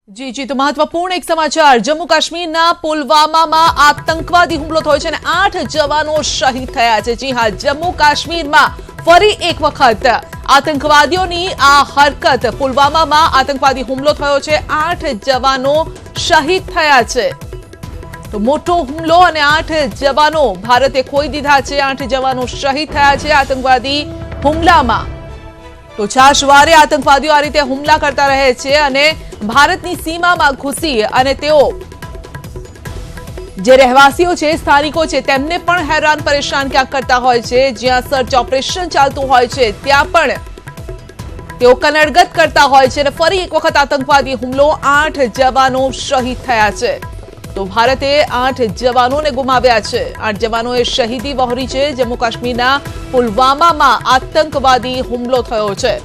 जी तो महत्वपूर्ण एक समाचार जम्मू काश्मीरना पुलवामाમાં આતંકવાદી હુમલો થયો છે અને 8 જવાનો શહીદ થયા છે। જી હા, જમ્મુ કાશ્મીરમાં ફરી એક વખત આતંકવાદીઓની આ હરકત, પુલવામામાં આતંકવાદી હુમલો થયો છે, 8 જવાનો શહીદ થયા છે। તો મોટો હુમલો અને 8 જવાનો ભારતે ખોઈ દીધા છે। 8 જવાનો શહીદ થયા છે આતંકવાદી હુમલામાં। તો છાશવારે આતંકવાદીઓ આ રીતે હુમલા કરતા રહે છે અને ભારતની સીમામાં ઘૂસી અને તેઓ જે રહેવાસીઓ છે, સ્થાનિકો છે, તેમને પણ હેરાન પરેશાન ક્યાંક કરતા હોય છે। જ્યાં સર્ચ ઓપરેશન ચાલતું હોય છે ત્યાં પણ તેઓ કનડગત કરતા હોય છે અને ફરી એક વખત આતંકવાદી હુમલો, 8 જવાનો શહીદ થયા છે। તો ભારતે 8 જવાનોને ગુમાવ્યા છે। 8 જવાનોએ શહીદી વહોરી છે। જમ્મુ કાશ્મીરના પુલવામામાં આતંકવાદી હુમલો થયો છે।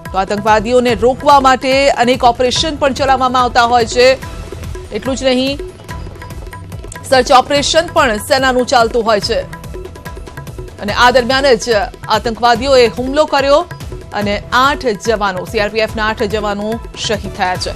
તો આતંકવાદીઓને રોકવા માટે અનેક ઓપરેશન પણ ચલાવવામાં આવતા હોય છે। એટલું જ નહીં, સર્ચ ઓપરેશન પણ સેનાનું ચાલતું હોય છે અને આ દરમિયાન જ આતંકવાદીઓએ હુમલો કર્યો અને 8 જવાનો, સીઆરપીએફના 8 જવાનો શહીદ થયા છે।